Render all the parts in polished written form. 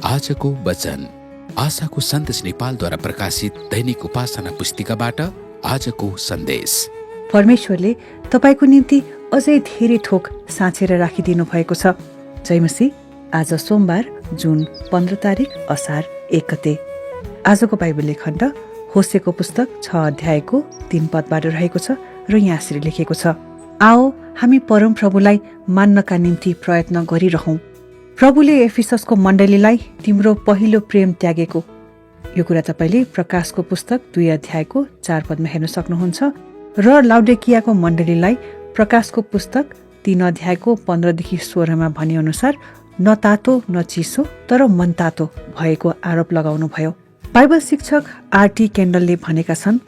आजको वचन आशाको सन्देश नेपालद्वारा प्रकाशित दैनिक उपासना पुस्तिकाबाट आजको सन्देश। परमेश्वरले तपाईको निम्ति अझै धेरै थोक साँचेर राखिदिनु भएको छ। जय मसीह। आज सोमबार जुन 15 तारिक असार 1 गते। आजको बाइबल खण्ड होसेको पुस्तक 6 अध्यायको 3 पदबाट रहेको छ र यहाँ यसरी लेखेको छ, आओ हामी परमप्रभुलाई मान्नका निम्ति प्रयत्न गरिरहौं। प्रभुले एफिससको मण्डलीलाई तिम्रो पहिलो प्रेम त्यागेको। यो कुरा तपाईले प्रकाशको पुस्तक 2 अध्यायको 4 पदमा हेर्न सक्नुहुन्छ र लाउडेकियाको मण्डलीलाई प्रकाशको पुस्तक 3 अध्यायको 15 देखि 16 मा भने अनुसार न तातो न चिसो तर मनतातो भएको आरोप लगाउनु भयो। बाइबल शिक्षक आरटी केन्डलले भनेका छन्,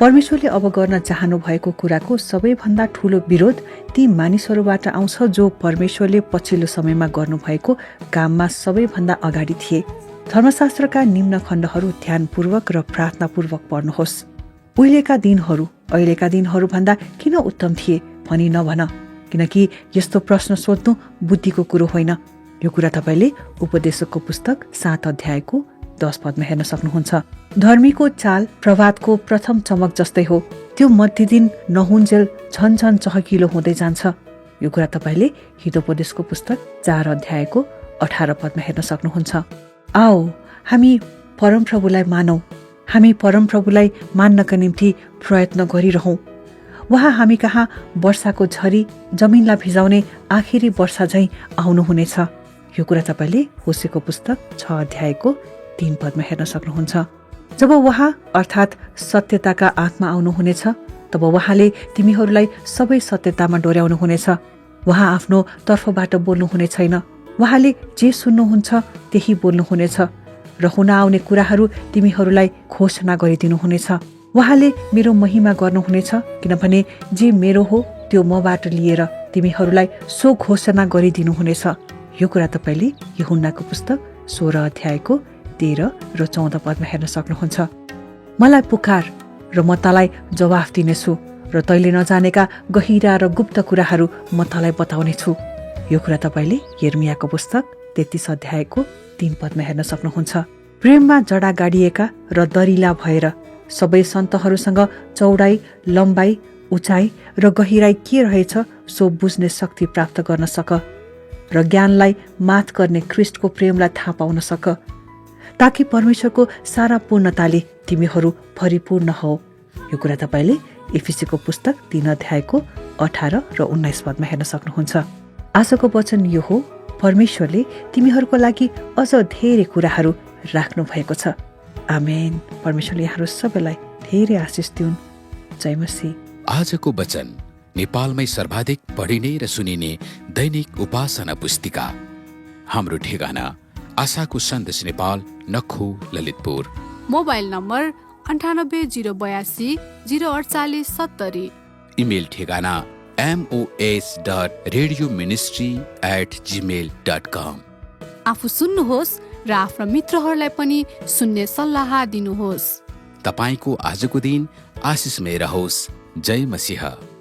परमेश्वरले अब गर्न चाहनु भएको कुराको सबैभन्दा ठूलो विरोध ती मानिसहरूबाट आउँछ जो परमेश्वरले पछिल्लो समयमा गर्नुभएको काममा सबैभन्दा अगाडि थिए। धर्मशास्त्रका निम्न खण्डहरू ध्यानपूर्वक र प्रार्थनापूर्वक पढ्नुहोस्। उहिलेका दिनहरू अहिलेका दिनहरू भन्दा किन उत्तम थिए भनी नभन, किनकि यस्तो प्रश्न सोध्नु बुद्धिको कुरो होइन। यो कुरा तपाईले उपदेशकको पुस्तक 7 अध्यायको 10 पदमा हेर्न सक्नुहुन्छ। धर्मीको चाल प्रभातको प्रथम चमक जस्तै हो, त्यो मध्यदिन नहुन्जेल झन चहकिलो हुँदै जान्छ। यो कुरा तपाईले हितोपदेशको पुस्तक 4 अध्यायको 18 पदमा हेर्न सक्नुहुन्छ। आओ हामी परमप्रभुलाई मानौं, हामी परमप्रभुलाई मान्नका निम्ति प्रयत्न गरिरहौं। उहाँ हामी कहाँ वर्षाको झरी जमिनलाई भिजाउने आखिरी वर्षा झैं आउनुहुनेछ। यो कुरा तपाईले होसेको पुस्तक 6 अध्यायको 3 पदमा हेर्न सक्नुहुन्छ। जब उहाँ अर्थात् सत्यताका आत्मा आउनुहुनेछ, तब उहाँले तिमीहरूलाई सबै सत्यतामा डोर्याउनुहुनेछ। उहाँ आफ्नो तर्फबाट बोल्नुहुने छैन, उहाँले जे सुन्नुहुन्छ त्यही बोल्नुहुनेछ र हुन आउने कुराहरू तिमीहरूलाई घोषणा गरिदिनुहुनेछ। उहाँले मेरो महिमा गर्नुहुनेछ, किनभने जे मेरो हो त्यो मबाट लिएर तिमीहरूलाई सो घोषणा गरिदिनुहुनेछ। यो कुरा तपाईले यूहन्नाको पुस्तक 16 अध्यायको 13 र 14 पदमा हेर्न सक्नुहुन्छ। मलाई पुकार र म तँलाई जवाफ दिनेछु र तैले नजानेका गहिरा र गुप्त कुराहरू म तँलाई बताउनेछु। यो कुरा तपाईले यिर्मयाको पुस्तक 33 अध्यायको 3 पदमा हेर्न सक्नुहुन्छ। प्रेममा जडा गाडिएका र दरिला भएर सबै सन्तहरूसँग चौडाई, लम्बाई, उचाइ र गहिराई के रहेछ सो बुझ्ने शक्ति प्राप्त गर्न सक र ज्ञानलाई माथ गर्ने ख्रीष्टको प्रेमलाई थाहा पाउन सक, ताकि परमेश्वरको सारा पूर्णताले तिमीहरू परिपूर्ण हो। यो कुरा तपाईले एफिसीको पुस्तक 3 अध्यायको 18 र 19 पदमा हेर्न सक्नुहुन्छ। आजको वचन यो हो, परमेश्वरले तिमीहरूको लागि अझ धेरै कुराहरू राख्नु भएको छ। आमेन। परमेश्वरले यहाँहरू सबैलाई धेरै आशिष दिउन्। जय मसीह। आजको वचन नेपालमै सर्वाधिक पढिने र सुनिने दैनिक उपासना पुस्तिका। हाम्रो ठेगाना आशाको सन्देश Nepal, Nakkhu, Lalitpur. Mobile number 98082048 04870। Email ठेगाना mos.radioministry@gmail.com। आफू सुन्नुहोस् र आफ्ना मित्रहरूलाई पनि सुन्ने सल्लाह दिनुहोस्। तपाईको आजको दिन आशिषमय रहोस्। जय मसीह।